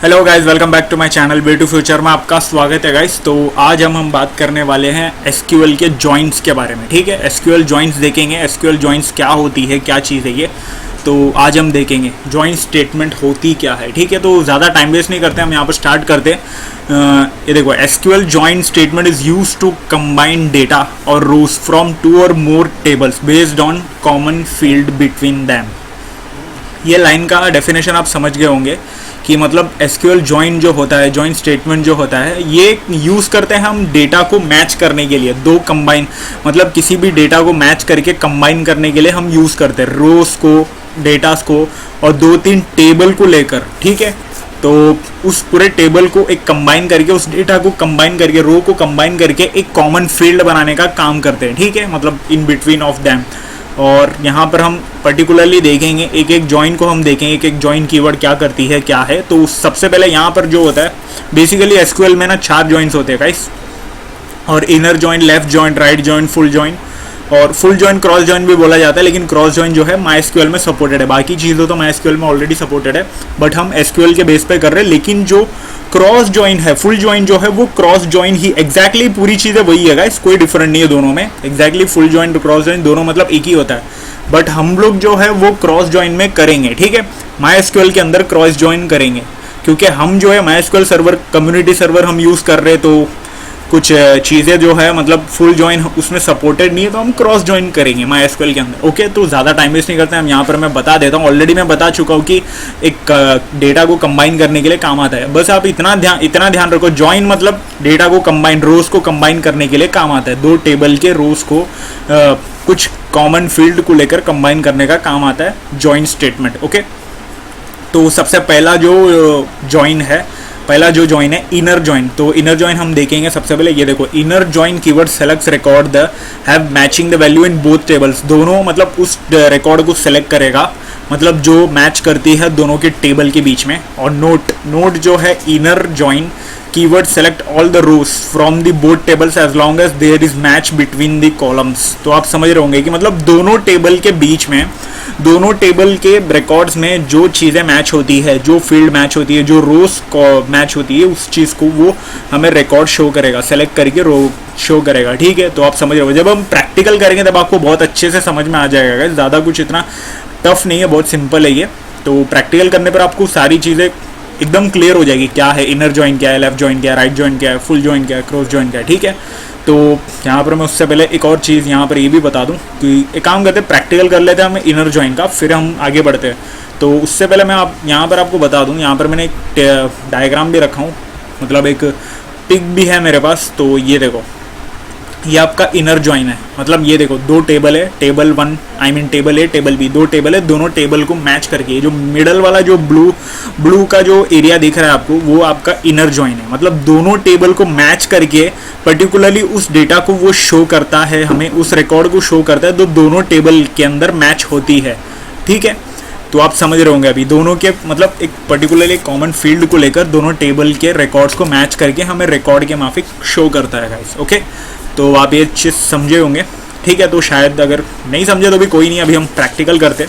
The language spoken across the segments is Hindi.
Hello guys, welcome back to my channel way to future में आपका स्वागत है गाइस। तो आज हम बात करने वाले हैं एसक्यूएल के जॉइंट्स के बारे में। ठीक है, एसक्यूएल जॉइंट्स देखेंगे। एसक्यूएल जॉइंट्स क्या होती है, क्या चीज़ है ये, तो आज हम देखेंगे जॉइंट स्टेटमेंट होती क्या है। ठीक है, तो ज़्यादा टाइम वेस्ट नहीं करते, हम यहाँ पर स्टार्ट करते हैं। ये देखो, SQL joint statement is use to combine data और रोज फ्रॉम 2 और more tables based on common field between them. ये लाइन का डेफिनेशन आप समझ गए होंगे कि मतलब एसक्यूएल जॉइन जो होता है, जॉइंट स्टेटमेंट जो होता है, ये यूज़ करते हैं हम डेटा को मैच करने के लिए। दो कंबाइन मतलब किसी भी डेटा को मैच करके कंबाइन करने के लिए हम यूज़ करते हैं रोज को, डेटास को और 2-3 टेबल को लेकर। ठीक है, तो उस पूरे टेबल को एक कंबाइन करके, उस डेटा को कंबाइन करके, रो को कंबाइन करके एक कॉमन फील्ड बनाने का काम करते हैं। ठीक है, मतलब इन बिटवीन ऑफ दैम। और यहाँ पर हम पर्टिकुलरली देखेंगे, एक एक जॉइन को हम देखेंगे, एक एक जॉइन कीवर्ड क्या करती है, क्या है। तो सबसे पहले यहाँ पर जो होता है, बेसिकली एसक्यूएल में ना 4 जॉइंट्स होते हैं गाइस, और inner join, left join, right join, full join, और फुल जॉइन क्रॉस जॉइन भी बोला जाता है। लेकिन क्रॉस जॉइन जो है माईएसक्यूएल में सपोर्टेड है, बाकी चीज़ों तो माईएसक्यूएल में ऑलरेडी सपोर्टेड है, बट हम एसक्यूएल के बेस पे कर रहे हैं। लेकिन जो क्रॉस जॉइन है, फुल जॉइन जो है, वो क्रॉस जॉइन ही एग्जैक्टली पूरी चीज़ें वही है गाइस, कोई डिफरेंट नहीं है दोनों में। Exactly full join, cross join दोनों मतलब एक ही होता है, बट हम लोग जो है वो क्रॉस जॉइन में करेंगे। ठीक है, माईएसक्यूएल के अंदर क्रॉस जॉइन करेंगे, क्योंकि हम जो है माईएसक्यूएल सर्वर, कम्युनिटी सर्वर हम यूज़ कर रहे हैं, तो कुछ चीज़ें जो है मतलब फुल जॉइन उसमें सपोर्टेड नहीं है, तो हम क्रॉस जॉइन करेंगे माईएसक्यूएल के अंदर। ओके, तो ज़्यादा टाइम वेस्ट नहीं करते हैं हम। यहाँ पर मैं बता देता हूँ, ऑलरेडी मैं बता चुका हूँ कि एक डेटा को कंबाइन करने के लिए काम आता है। बस आप इतना ध्यान रखो, जॉइन मतलब डेटा को कंबाइन, रोज को कंबाइन करने के लिए काम आता है। 2 टेबल के रोज को कुछ कॉमन फील्ड को लेकर कंबाइन करने का काम आता है जॉइंट स्टेटमेंट। ओके, तो सबसे पहला जो जॉइन है, पहला जो जॉइन है इनर जॉइन। तो इनर जॉइन हम देखेंगे सबसे पहले। ये देखो, inner join keyword selects record the have matching the value in both tables. दोनों मतलब उस रिकॉर्ड को सेलेक्ट करेगा, मतलब जो मैच करती है दोनों के टेबल के बीच में। और नोट जो है inner join keyword select all the rows from the both tables as long as there is match between the columns. तो आप समझ रहे होंगे कि मतलब दोनों टेबल के बीच में, दोनों टेबल के रिकॉर्ड्स में जो चीज़ें मैच होती है, जो फील्ड मैच होती है, जो रोज मैच होती है, उस चीज़ को वो हमें रिकॉर्ड शो करेगा, सेलेक्ट करके रो शो करेगा। ठीक है, तो आप समझ रहे हो, जब हम प्रैक्टिकल करेंगे तब आपको बहुत अच्छे से समझ में आ जाएगा। ज़्यादा कुछ इतना टफ नहीं है, बहुत सिंपल है ये। तो प्रैक्टिकल करने पर आपको सारी चीज़ें एकदम क्लियर हो जाएगी, क्या है इनर जॉइन, क्या है लेफ्ट जॉइन, क्या है राइट जॉइन, क्या है फुल जॉइन, क्या है क्रॉस जॉइन, क्या है। ठीक है, तो यहाँ पर मैं उससे पहले एक और चीज़ यहाँ पर ये भी बता दूँ कि एक काम करते हैं, प्रैक्टिकल कर लेते हैं हम इनर जॉइन का, फिर हम आगे बढ़ते हैं। तो उससे पहले मैं आप यहाँ पर आपको बता दूँ, यहाँ पर मैंने एक डायग्राम भी रखा हूँ, मतलब एक पिक भी है मेरे पास। तो ये देखो, ये आपका इनर जॉइन है। मतलब ये देखो, 2 टेबल है, table 1 I mean table A, table B, 2 table है, दोनों टेबल को मैच करके जो मिडल वाला जो ब्लू का जो एरिया दिख रहा है आपको, वो आपका इनर जॉइन है। मतलब दोनों टेबल को मैच करके पर्टिकुलरली उस डेटा को वो शो करता है, हमें उस रिकॉर्ड को शो करता है, तो दोनों टेबल के अंदर मैच होती है। ठीक है, तो आप समझ रहे होंगे अभी दोनों के मतलब एक पर्टिकुलरली कॉमन फील्ड को लेकर दोनों टेबल के रिकॉर्ड्स को मैच करके हमें रिकॉर्ड के माफिक शो करता है गाइस। ओके, तो आप ये चीज़ समझे होंगे। ठीक है, तो शायद अगर नहीं समझे तो भी कोई नहीं, अभी हम प्रैक्टिकल करते।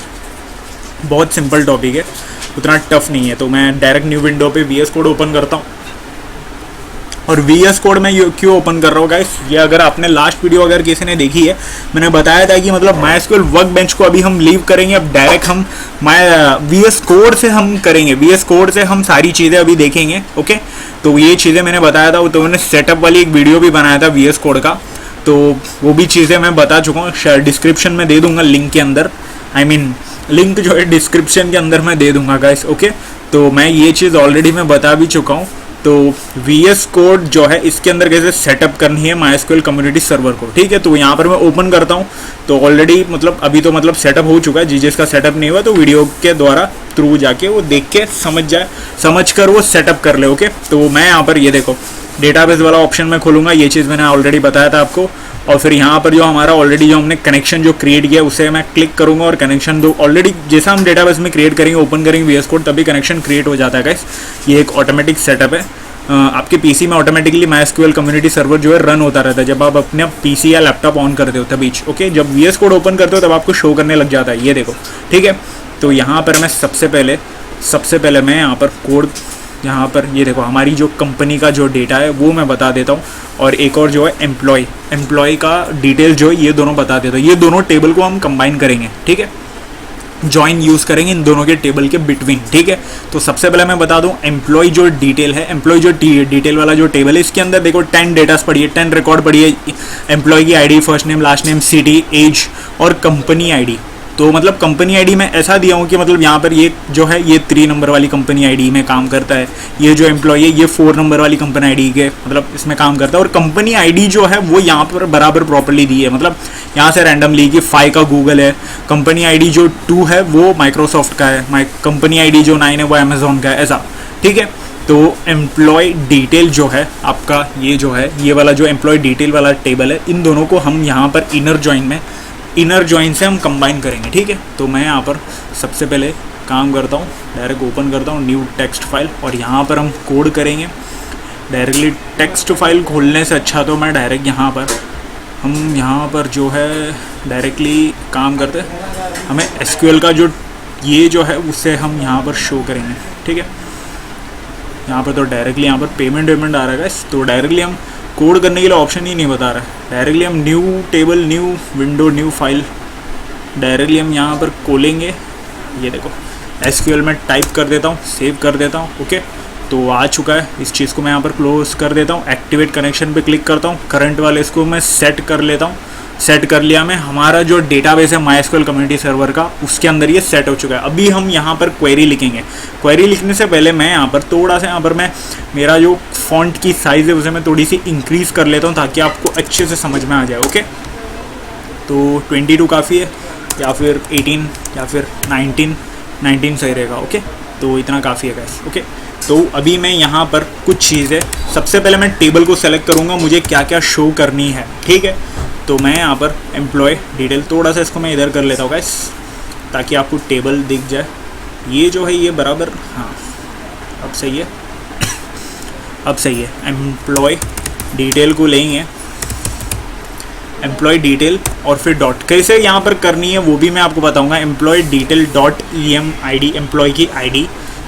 बहुत सिंपल टॉपिक है, उतना टफ नहीं है। तो मैं डायरेक्ट न्यू विंडो पे VS कोड ओपन करता हूँ। और VS कोड में क्यों ओपन कर रहा हूँ गाइस, ये अगर आपने लास्ट वीडियो अगर किसी ने देखी है, मैंने बताया था कि मतलब माईएसक्यूएल वर्कबेंच को अभी हम लीव करेंगे, अब डायरेक्ट हम VS कोड से हम करेंगे, VS कोड से हम सारी चीज़ें अभी देखेंगे। ओके, तो ये चीज़ें मैंने बताया था, तो मैंने सेटअप वाली एक वीडियो भी बनाया था VS कोड का, तो वो भी चीज़ें मैं बता चुका हूँ। डिस्क्रिप्शन में दे दूंगा लिंक के अंदर, लिंक जो है डिस्क्रिप्शन के अंदर मैं दे दूंगा गाइस। ओके, तो मैं ये चीज़ ऑलरेडी मैं बता भी चुका हूँ। तो VS कोड जो है इसके अंदर कैसे सेटअप करनी है माईएसक्यूएल कम्युनिटी सर्वर को। ठीक है, तो यहाँ पर मैं ओपन करता हूँ। तो ऑलरेडी मतलब अभी तो मतलब सेटअप हो चुका है, जिस का सेटअप नहीं हुआ तो वीडियो के द्वारा थ्रू जाके वो देख के समझ कर वो सेटअप कर ले। ओके, तो मैं यहाँ पर ये देखो डेटाबेस वाला ऑप्शन में खोलूँगा, ये चीज़ मैंने ऑलरेडी बताया था आपको। और फिर यहाँ पर जो हमारा ऑलरेडी जो हमने कनेक्शन जो क्रिएट किया उसे मैं क्लिक करूँगा, और कनेक्शन दो ऑलरेडी जैसा हम डेटाबेस में क्रिएट करेंगे, ओपन करेंगे VS कोड, तभी कनेक्शन क्रिएट हो जाता है गाइस। ये एक ऑटोमेटिक सेटअप है, आपके पीसी में ऑटोमेटिकली माईएसक्यूएल कम्युनिटी सर्वर जो है रन होता रहता है जब आप अपने पीसी या लैपटॉप ऑन करते हो तभी। ओके, जब VS कोड ओपन करते हो तब आपको शो करने लग जाता है, ये देखो। ठीक है, तो यहाँ पर मैं सबसे पहले मैं यहाँ पर कोड यहाँ पर ये देखो हमारी जो कंपनी का जो डेटा है वो मैं बता देता हूँ, और एक और जो है एम्प्लॉय का डिटेल जो है ये दोनों बता देता हूँ। ये दोनों टेबल को हम कंबाइन करेंगे, ठीक है, जॉइन यूज़ करेंगे इन दोनों के टेबल के बिटवीन, ठीक है। तो सबसे पहले मैं बता दूं एम्प्लॉय जो डिटेल है, एम्प्लॉय जो डिटेल वाला जो टेबल है इसके अंदर देखो 10 डेटास पड़ी है, 10 रिकॉर्ड पड़ी है। एम्प्लॉय की ID, first name, last name, city, age और कंपनी आईडी। तो मतलब कंपनी आईडी में ऐसा दिया हूँ कि मतलब यहाँ पर ये जो है ये 3 नंबर वाली कंपनी आईडी में काम करता है, ये जो एम्प्लॉय है ये 4 नंबर वाली कंपनी आईडी के मतलब इसमें काम करता है। और कंपनी आईडी जो है वो यहाँ पर बराबर प्रॉपर्ली दी है, मतलब यहाँ से रैंडमली कि 5 का गूगल है, कंपनी आईडी जो 2 है वो माइक्रोसॉफ्ट का है, कंपनी आईडी जो 9 है वो अमेजोन का है, ऐसा, ठीक है। तो एम्प्लॉय डिटेल जो है आपका ये जो है ये वाला जो एम्प्लॉय डिटेल वाला टेबल है, इन दोनों को हम यहाँ पर इनर जॉइन से हम कंबाइन करेंगे, ठीक है। तो मैं यहाँ पर सबसे पहले काम करता हूँ, डायरेक्ट ओपन करता हूँ न्यू टेक्स्ट फाइल, और यहाँ पर हम कोड करेंगे डायरेक्टली। टेक्स्ट फाइल खोलने से अच्छा तो मैं डायरेक्ट यहाँ पर जो है डायरेक्टली काम करते हैं, हमें एसक्यूएल का जो ये जो है उससे हम यहाँ पर शो करेंगे, ठीक है। यहाँ पर तो डायरेक्टली यहाँ पर पेमेंट आ रहा है, तो डायरेक्टली हम कोड करने के लिए ऑप्शन ही नहीं बता रहा है। डायरेक्टली हम new table, new window, new file directly हम यहाँ पर खोलेंगे। ये देखो एसक्यूएल में टाइप कर देता हूँ, सेव कर देता हूँ, ओके। तो आ चुका है, इस चीज़ को मैं यहाँ पर क्लोज कर देता हूँ, एक्टिवेट कनेक्शन पे क्लिक करता हूँ, करंट वाले इसको मैं सेट कर लेता हूँ। सेट कर लिया मैं, हमारा जो डेटाबेस है माईएसक्यूएल कम्युनिटी सर्वर का उसके अंदर ये सेट हो चुका है। अभी हम यहाँ पर क्वेरी लिखेंगे। क्वेरी लिखने से पहले मैं यहाँ पर थोड़ा सा मैं मेरा जो फॉन्ट की साइज़ है उसे मैं थोड़ी सी इंक्रीज़ कर लेता हूँ ताकि आपको अच्छे से समझ में आ जाए, ओके। तो 22 काफ़ी है, या फिर 18 या फिर 19 सही रहेगा, ओके। तो इतना काफ़ी है गाइस, ओके। तो अभी मैं यहाँ पर कुछ चीज़ें, सबसे पहले मैं टेबल को सेलेक्ट करूँगा मुझे क्या क्या शो करनी है, ठीक है। तो मैं यहाँ पर एम्प्लॉय डिटेल थोड़ा सा इसको मैं इधर कर लेता हूँ गाइस ताकि आपको टेबल दिख जाए। ये जो है ये बराबर, हाँ अब सही है, अब सही है। एम्प्लॉय डिटेल को लेंगे, एम्प्लॉय डिटेल और फिर डॉट कैसे यहाँ पर करनी है वो भी मैं आपको बताऊँगा। Employee detail dot EMID, employee की आईडी,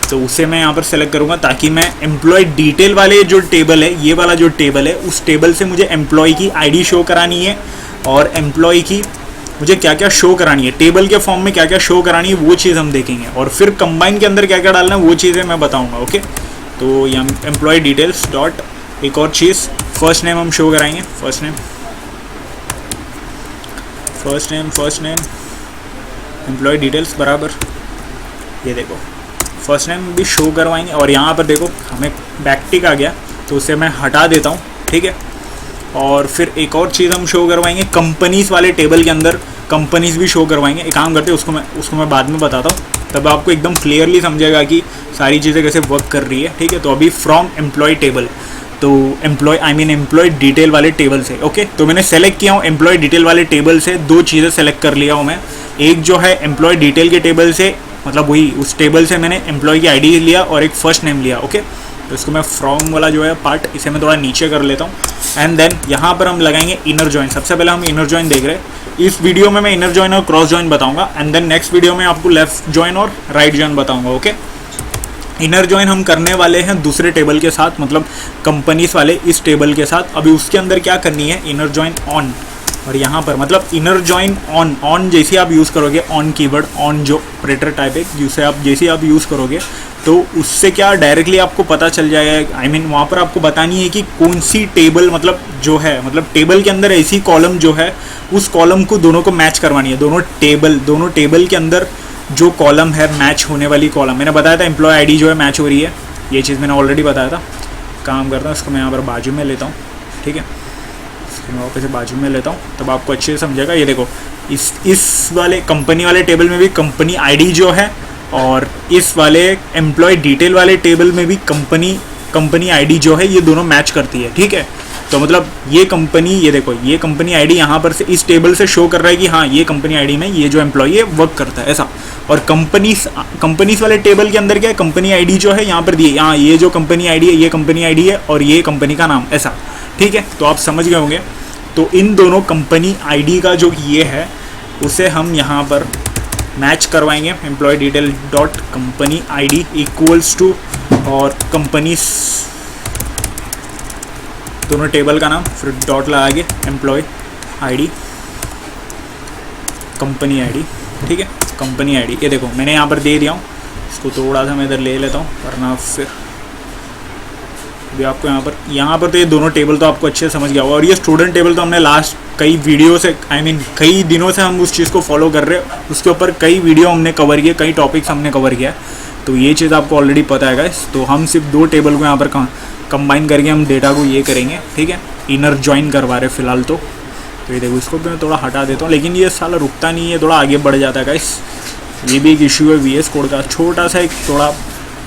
तो उसे मैं यहाँ पर सेलेक्ट करूँगा ताकि मैं एम्प्लॉय डिटेल वाले जो टेबल है, ये वाला जो टेबल है उस टेबल से मुझे एम्प्लॉय की आईडी शो करानी है और एम्प्लॉय की मुझे क्या क्या शो करानी है, टेबल के फॉर्म में क्या क्या शो करानी है वो चीज़ हम देखेंगे, और फिर कंबाइन के अंदर क्या क्या डालना है वो चीज़ें मैं बताऊँगा, ओके। तो ये एम्प्लॉय डिटेल्स डॉट एक और चीज़, फर्स्ट नेम हम शो कराएंगे, फर्स्ट नेम एम्प्लॉय डिटेल्स बराबर, ये देखो फर्स्ट नेम भी शो करवाएंगे। और यहाँ पर देखो हमें बैकटिक आ गया तो उसे मैं हटा देता हूँ, ठीक है। और फिर एक और चीज़ हम शो करवाएंगे कंपनीज़ वाले टेबल के अंदर, कंपनीज़ भी शो करवाएंगे। एक काम करते हैं उसको मैं बाद में बताता हूँ, तब आपको एकदम क्लियरली समझेगा कि सारी चीज़ें कैसे वर्क कर रही है, ठीक है। तो अभी फ्रॉम एम्प्लॉय टेबल, तो एम्प्लॉय डिटेल वाले टेबल से, ओके। तो मैंने सेलेक्ट किया हूँ एम्प्लॉय डिटेल वाले टेबल से, 2 चीज़ें सेलेक्ट कर लिया हूँ मैं। एक जो है एम्प्लॉय डिटेल के टेबल से, मतलब वही उस टेबल से मैंने एम्प्लॉय की आईडी लिया और एक फर्स्ट नेम लिया, ओके। तो इसको मैं फ्रॉम वाला जो है पार्ट इसे मैं थोड़ा नीचे कर लेता हूँ, एंड देन यहाँ पर हम लगाएंगे इनर जॉइन। सबसे पहले हम इनर जॉइन देख रहे हैं। इस वीडियो में मैं इनर जॉइन और क्रॉस जॉइन बताऊँगा, एंड देन नेक्स्ट वीडियो में आपको लेफ्ट जॉइन और राइट जॉइन बताऊँगा, ओके। इनर जॉइन हम करने वाले हैं दूसरे टेबल के साथ, मतलब कंपनीज वाले इस टेबल के साथ। अभी उसके अंदर क्या करनी है, इनर जॉइन ऑन, और यहाँ पर मतलब इनर जॉइन ऑन जैसे आप यूज़ करोगे, ऑन कीवर्ड, ऑन जो ऑपरेटर टाइप है जिसे आप जैसे आप यूज़ करोगे तो उससे क्या डायरेक्टली आपको पता चल जाएगा। आई मीन वहाँ पर आपको बतानी है कि कौन सी टेबल मतलब जो है, मतलब टेबल के अंदर ऐसी कॉलम जो है उस कॉलम को दोनों को मैच करवानी है। दोनों टेबल के अंदर जो कॉलम है मैच होने वाली कॉलम, मैंने बताया था एम्प्लॉय आईडी जो है मैच हो रही है, ये चीज़ मैंने ऑलरेडी बताया था। काम करता हूँ इसको मैं यहाँ पर बाजू में लेता हूँ, ठीक है। मैं वापस से बाजू में लेता हूँ तब आपको अच्छे से समझेगा। ये देखो इस वाले कंपनी वाले टेबल में भी कंपनी आईडी जो है, और इस वाले एम्प्लॉय डिटेल वाले टेबल में भी कंपनी आईडी जो है, ये दोनों मैच करती है, ठीक है। तो मतलब ये कंपनी, ये देखो ये कंपनी आईडी यहाँ पर से इस टेबल से शो कर रहा है कि हाँ ये कंपनी आईडी में ये जो एम्प्लॉय है वर्क करता है, ऐसा। और कंपनीज वाले टेबल के अंदर क्या है, कंपनी आईडी जो है यहाँ पर दी है, यहाँ ये जो कंपनी आईडी है ये कंपनी आईडी है और ये कंपनी का नाम, ऐसा, ठीक है। तो आप समझ गए होंगे। तो इन दोनों कंपनी आईडी का जो ये है उसे हम यहाँ पर मैच करवाएंगे employee detail dot company ID equals to और कंपनीज दोनों टेबल का नाम, फिर डॉट लगा के एम्प्लॉय ID कंपनी ID, ठीक है, कंपनी ID। ये देखो मैंने यहाँ पर दे दिया हूँ, इसको थोड़ा सा मैं इधर ले लेता हूँ वरना फिर भी आपको यहाँ पर तो ये दोनों टेबल तो आपको अच्छे से समझ गया होगा। और ये स्टूडेंट टेबल तो हमने लास्ट कई वीडियो से कई दिनों से हम उस चीज़ को फॉलो कर रहे हैं, उसके ऊपर कई वीडियो हमने कवर किए, कई टॉपिक्स हमने कवर किया, तो ये चीज़ आपको ऑलरेडी पता है गाइस। तो हम सिर्फ दो टेबल को यहाँ पर कंबाइन करके हम डेटा को ये करेंगे, ठीक है, इनर जॉइन करवा रहे फिलहाल तो ये देखो इसको भी मैं थोड़ा हटा देता हूँ, लेकिन ये साला रुकता नहीं है, थोड़ा आगे बढ़ जाता है गाइस। ये भी एक इशू है VS कोड का, छोटा सा एक थोड़ा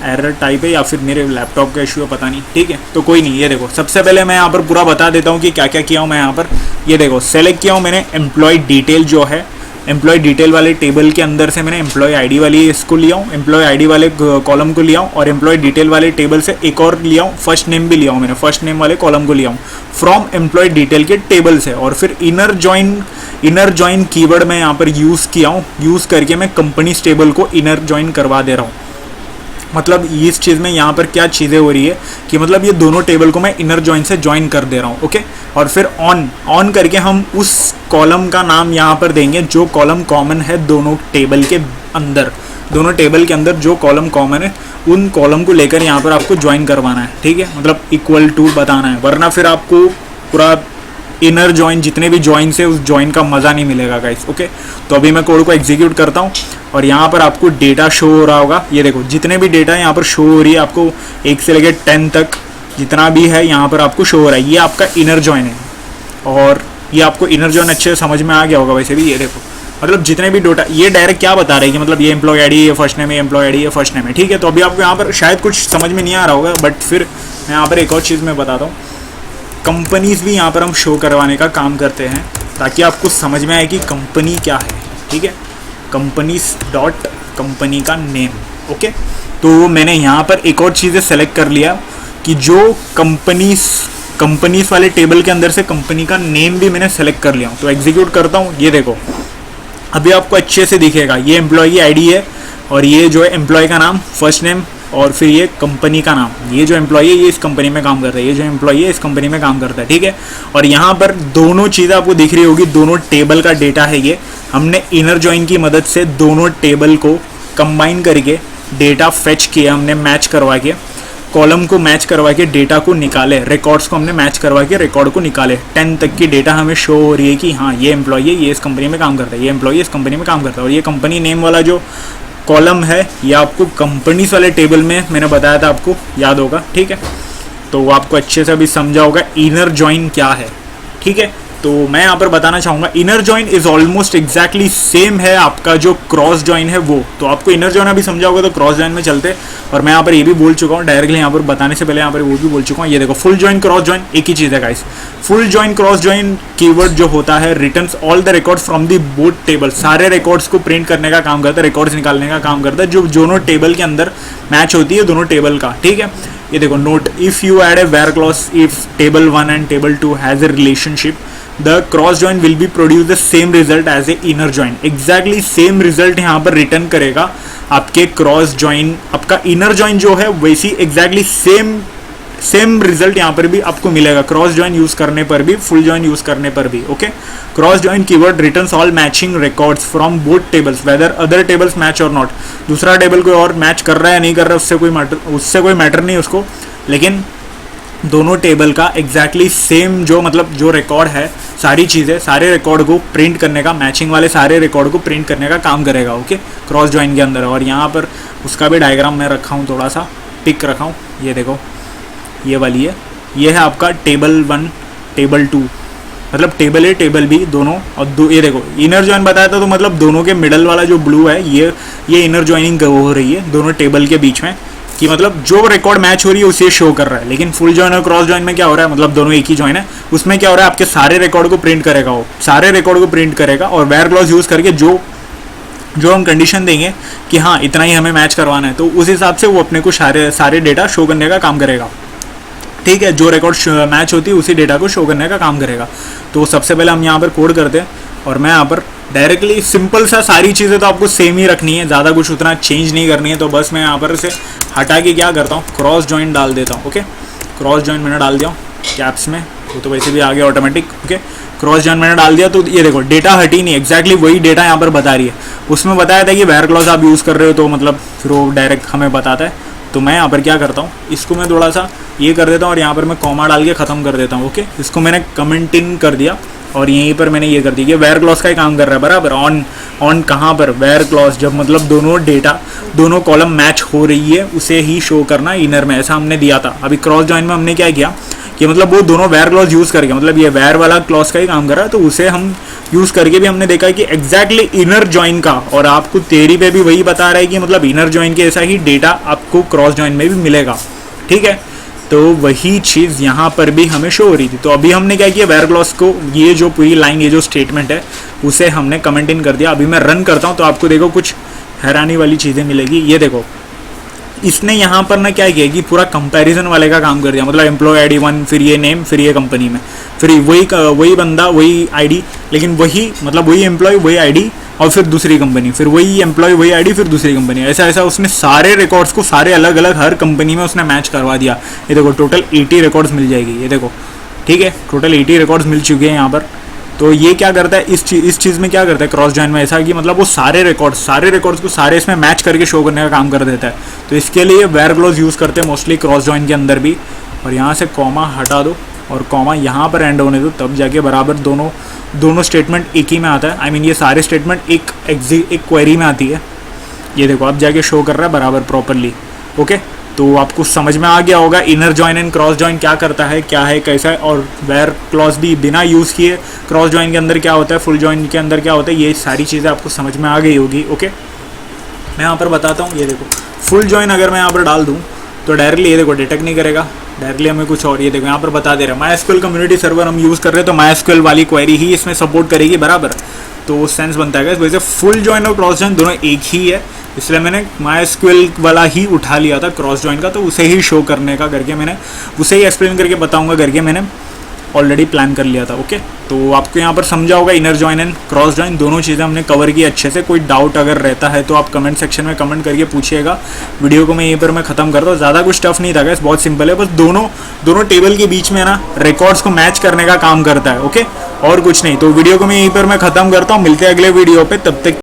एरर टाइप है या फिर मेरे लैपटॉप का इशू है, पता नहीं, ठीक है, तो कोई नहीं। ये देखो सबसे पहले मैं यहाँ पर पूरा बता देता हूँ कि क्या क्या किया हूँ मैं यहाँ पर। ये देखो सेलेक्ट किया हूँ मैंने एम्प्लॉय डिटेल, जो है एम्प्लॉय डिटेल वाले टेबल के अंदर से मैंने एम्प्लॉय ID वाली इसको लिया हूँ, एम्प्लॉय ID वाले कॉलम को लिया हूँ, और एम्प्लॉय डिटेल वाले टेबल से एक और लिया हूँ, फर्स्ट नेम भी लिया हूँ मैंने, फर्स्ट नेम वाले कॉलम को लिया हूँ फ्रॉम एम्प्लॉय डिटेल के टेबल से। और फिर इनर जॉइन कीवर्ड मैं यहाँ पर यूज़ किया हूँ, यूज़ करके मैं कंपनीज टेबल को इनर जॉइन करवा दे रहा हूँ। मतलब इस चीज़ में यहाँ पर क्या चीज़ें हो रही है कि मतलब ये दोनों टेबल को मैं इनर जॉइन से जॉइन कर दे रहा हूँ, ओके। और फिर ऑन करके हम उस कॉलम का नाम यहाँ पर देंगे जो कॉलम कॉमन है दोनों टेबल के अंदर, दोनों टेबल के अंदर जो कॉलम कॉमन है उन कॉलम को लेकर यहाँ पर आपको ज्वाइन करवाना है, ठीक है, मतलब इक्वल टू बताना है, वरना फिर आपको पूरा इनर जॉइन जितने भी जॉइन से उस जॉइन का मज़ा नहीं मिलेगा गाइस, ओके। तो अभी मैं कोड को एग्जीक्यूट करता हूँ और यहाँ पर आपको डेटा शो हो रहा होगा। ये देखो जितने भी डेटा यहाँ पर शो हो रही है आपको 1 से लेकर 10 तक जितना भी है यहाँ पर आपको शो हो रहा है, ये आपका इनर जॉइन है। और ये आपको इनर जॉइन अच्छे से समझ में आ गया होगा वैसे भी। ये देखो मतलब जितने भी डेटा ये डायरेक्ट क्या बता रहे हैं कि मतलब ये एम्प्लॉय ID, ये फर्स्ट नेम, ये एम्प्लॉय ID, ये फर्स्ट नेम है, ठीक है। तो अभी आपको यहाँ पर शायद कुछ समझ में नहीं आ रहा होगा, बट फिर मैं यहाँ पर एक और चीज़ मैं बताता हूँ। कंपनीज भी यहाँ पर हम शो करवाने का काम करते हैं ताकि आपको समझ में आए कि कंपनी क्या है, ठीक है, कंपनीज डॉट कंपनी का नेम, ओके। तो मैंने यहाँ पर एक और चीज़ें सेलेक्ट कर लिया कि जो कंपनीज वाले टेबल के अंदर से कंपनी का नेम भी मैंने सेलेक्ट कर लिया हूँ। तो एग्जीक्यूट करता हूँ, ये देखो अभी आपको अच्छे से दिखेगा, ये एम्प्लॉय की ID है और ये जो है एम्प्लॉय का नाम, फर्स्ट नेम, और फिर ये कंपनी का नाम। ये जो एम्प्लॉय है ये इस कंपनी में काम करता है, ये जो एम्प्लॉय है इस कंपनी में काम करता है, ठीक है। और यहाँ पर दोनों चीज़ें आपको दिख रही होगी, दोनों टेबल का डेटा है ये। हमने इनर जॉइन की मदद से दोनों टेबल को कंबाइन करके डेटा फेच किया हमने, मैच करवा के कॉलम को मैच करवा के डेटा को निकाले, रिकॉर्ड्स को हमने मैच करवा के रिकॉर्ड को निकाले। 10 तक की डेटा हमें शो हो रही है कि हाँ ये एम्प्लॉय है, ये इस कंपनी में काम करता है, ये एम्प्लॉय इस कंपनी में काम करता है। और ये कंपनी नेम वाला जो कॉलम है ये आपको कंपनीज वाले टेबल में मैंने बताया था, आपको याद होगा, ठीक है। तो आपको अच्छे से अभी समझा होगा इनर जॉइन क्या है, ठीक है। तो मैं यहाँ पर बताना चाहूँगा inner join is almost exactly same है आपका जो क्रॉस जॉइन है वो। तो आपको इनर जॉइन अभी समझा होगा, तो क्रॉस जॉइन में चलते। और मैं यहाँ पर ये भी बोल चुका हूँ डायरेक्टली, यहाँ पर बताने से पहले यहाँ पर वो भी बोल चुका हूँ। ये देखो फुल जॉइन क्रॉस जॉइन एक ही चीज़ है guys. Full join cross join keyword जो होता है returns all the records from the both table, सारे रिकॉर्ड्स को प्रिंट करने का काम करता है, रिकॉर्ड्स निकालने का काम करता है जो दोनों टेबल के अंदर मैच होती है, दोनों टेबल का, ठीक है। ये देखो note, if you add a where clause if table 1 and table 2 has a relationship, the cross join will be produce the same result as a inner join. Exactly same result यहाँ पर रिटर्न करेगा आपके क्रॉस जॉइन, आपका इनर जॉइन जो है वैसी एग्जैक्टली सेम रिजल्ट यहाँ पर भी आपको मिलेगा, क्रॉस जॉइन यूज करने पर भी, फुल जॉइन यूज करने पर भी, okay. Cross join keyword returns all matching records from both tables whether other tables match और नॉट। दूसरा टेबल कोई और मैच कर रहा है या नहीं कर रहा है उससे कोई मैटर नहीं उसको, लेकिन दोनों टेबल का एग्जैक्टली सेम जो मतलब जो रिकॉर्ड है, सारी चीज़ें, सारे रिकॉर्ड को प्रिंट करने का, मैचिंग वाले सारे रिकॉर्ड को प्रिंट करने का काम करेगा, ओके, क्रॉस जॉइन के अंदर। और यहाँ पर उसका भी डायग्राम मैं रखा हूँ, थोड़ा सा पिक रखा हूँ, ये देखो ये वाली है, ये है आपका टेबल 1 टेबल 2, मतलब टेबल A टेबल B दोनों। और ये देखो इनर जॉइन बताया था, तो मतलब दोनों के मिडल वाला जो ब्लू है ये इनर जॉइनिंग हो रही है दोनों टेबल के बीच में, कि मतलब जो रिकॉर्ड मैच हो रही है उसे शो कर रहा है। लेकिन फुल जॉइन और क्रॉस जॉइन में क्या हो रहा है, मतलब दोनों एक ही जॉइन है, उसमें क्या हो रहा है आपके सारे रिकॉर्ड को प्रिंट करेगा, वो सारे रिकॉर्ड को प्रिंट करेगा। और वेयर क्लॉज यूज़ करके जो हम कंडीशन देंगे कि हाँ इतना ही हमें मैच करवाना है, तो उस हिसाब से वो अपने को सारे डेटा शो करने का काम करेगा, ठीक है। जो रिकॉर्ड मैच होती है उसी डेटा को शो करने का काम करेगा। तो सबसे पहले हम यहाँ पर कोड करते हैं और मैं यहाँ पर डायरेक्टली सिंपल सा सारी चीज़ें तो आपको सेम ही रखनी है, ज़्यादा कुछ उतना चेंज नहीं करनी है। तो बस मैं यहाँ पर से हटा के क्या करता हूँ, क्रॉस जॉइंट डाल देता हूँ। ओके, क्रॉस जॉइंट मैंने डाल दिया कैप्स में, वो तो वैसे भी आ गया ऑटोमेटिक। ओके, क्रॉस जॉइंट मैंने डाल दिया तो ये देखो डेटा हटी नहीं, एक्जैक्टली वही डेटा यहाँ पर बता रही है। उसमें बताया था कि वेयर क्लॉज आप यूज़ कर रहे हो तो मतलब फिर वो डायरेक्ट हमें बताता है। तो मैं यहाँ पर क्या करता हूँ, इसको मैं थोड़ा सा ये कर देता हूँ और यहाँ पर मैं कॉमा डाल के ख़त्म कर देता हूँ। ओके, इसको मैंने कमेंट इन कर दिया और यहीं पर मैंने ये कर दिया कि वेयर क्लॉज का ही काम कर रहा है बराबर। ऑन कहाँ पर, वेयर क्लॉज जब मतलब दोनों डेटा दोनों कॉलम मैच हो रही है उसे ही शो करना इनर में, ऐसा हमने दिया था। अभी क्रॉस जॉइन में हमने क्या किया कि मतलब वो दोनों वेयर क्लॉज यूज़ करके, मतलब ये वेयर वाला क्लॉज का ही काम कर रहा है तो उसे हम यूज़ करके भी हमने देखा कि एग्जैक्टली इनर जॉइन का, और आपको थ्योरी पे भी वही बता रहा है कि मतलब इनर जॉइन के ऐसा ही डेटा आपको क्रॉस जॉइन में भी मिलेगा। ठीक है, तो वही चीज़ यहाँ पर भी हमें शो हो रही थी। तो अभी हमने क्या किया, वेयर क्लॉज को ये जो पूरी लाइन, ये जो स्टेटमेंट है उसे हमने कमेंट इन कर दिया। अभी मैं रन करता हूँ तो आपको देखो कुछ हैरानी वाली चीज़ें मिलेगी। ये देखो इसने यहाँ पर ना क्या किया कि पूरा कंपैरिजन वाले का काम कर दिया, मतलब एम्प्लॉय आईडी 1, फिर ये नेम, फिर ये कंपनी में, फिर वही बंदा वही आईडी, लेकिन वही मतलब वही एम्प्लॉय वही आईडी और फिर दूसरी कंपनी, फिर वही एम्प्लॉय वही आईडी फिर दूसरी कंपनी, ऐसा ऐसा उसने सारे रिकॉर्ड्स को सारे अलग अलग हर कंपनी में उसने मैच करवा दिया। ये देखो टोटल 80 रिकॉर्ड्स मिल जाएगी, ये देखो ठीक है, टोटल 80 रिकॉर्ड्स मिल चुके हैं यहाँ पर। तो ये क्या करता है, इस चीज़ में क्या करता है क्रॉस जॉइन में, ऐसा कि मतलब वो सारे रिकॉर्ड्स को सारे इसमें मैच करके शो करने का काम कर देता है। तो इसके लिए वेयर क्लॉज यूज़ करते हैं मोस्टली क्रॉस जॉइन के अंदर भी। और यहाँ से कॉमा हटा दो और कॉमा यहाँ पर एंड होने दो, तब जाके बराबर दोनों स्टेटमेंट एक ही में आता है। आई मीन ये सारे स्टेटमेंट एक क्वेरी में आती है। ये देखो अब जाके शो कर रहा है बराबर प्रॉपरली। ओके, तो आपको समझ में आ गया होगा inner join and cross join क्या करता है, क्या है, कैसा है, और वेयर क्लॉज भी बिना यूज़ किए क्रॉस जॉइन के अंदर क्या होता है, फुल जॉइन के अंदर क्या होता है, ये सारी चीज़ें आपको समझ में आ गई होगी। ओके, मैं यहाँ पर बताता हूँ। ये देखो फुल जॉइन अगर मैं यहाँ पर डाल दूँ तो डायरेक्टली ये देखो डिटेक्ट नहीं करेगा, डायरेक्टली हमें कुछ और, ये देखो यहाँ पर बता दे रहा है MySQL कम्युनिटी सर्वर हम यूज़ कर रहे हैं तो MySQL वाली क्वेरी ही इसमें सपोर्ट करेगी बराबर। तो सेंस बनता है वैसे फुल जॉइन और क्रॉस जॉइन दोनों एक ही है, इसलिए मैंने MySQL वाला ही उठा लिया था क्रॉस जॉइन का, तो उसे ही शो करने का करके मैंने उसे ही एक्सप्लेन करके बताऊंगा करके मैंने ऑलरेडी प्लान कर लिया था। ओके, तो आपको यहाँ पर समझा होगा inner join and cross join दोनों चीज़ें हमने कवर की अच्छे से। कोई डाउट अगर रहता है तो आप कमेंट सेक्शन में कमेंट करके पूछिएगा। वीडियो को मैं यहीं पर मैं ख़त्म करता हूँ, ज़्यादा कुछ टफ नहीं था गाइस, बहुत सिंपल है, बस दोनों टेबल के बीच में ना रिकॉर्ड्स को मैच करने का काम करता है। ओके, और कुछ नहीं। तो वीडियो को मैं यहीं पर मैं ख़त्म करता हूँ, मिलते हैं अगले वीडियो पर, तब तक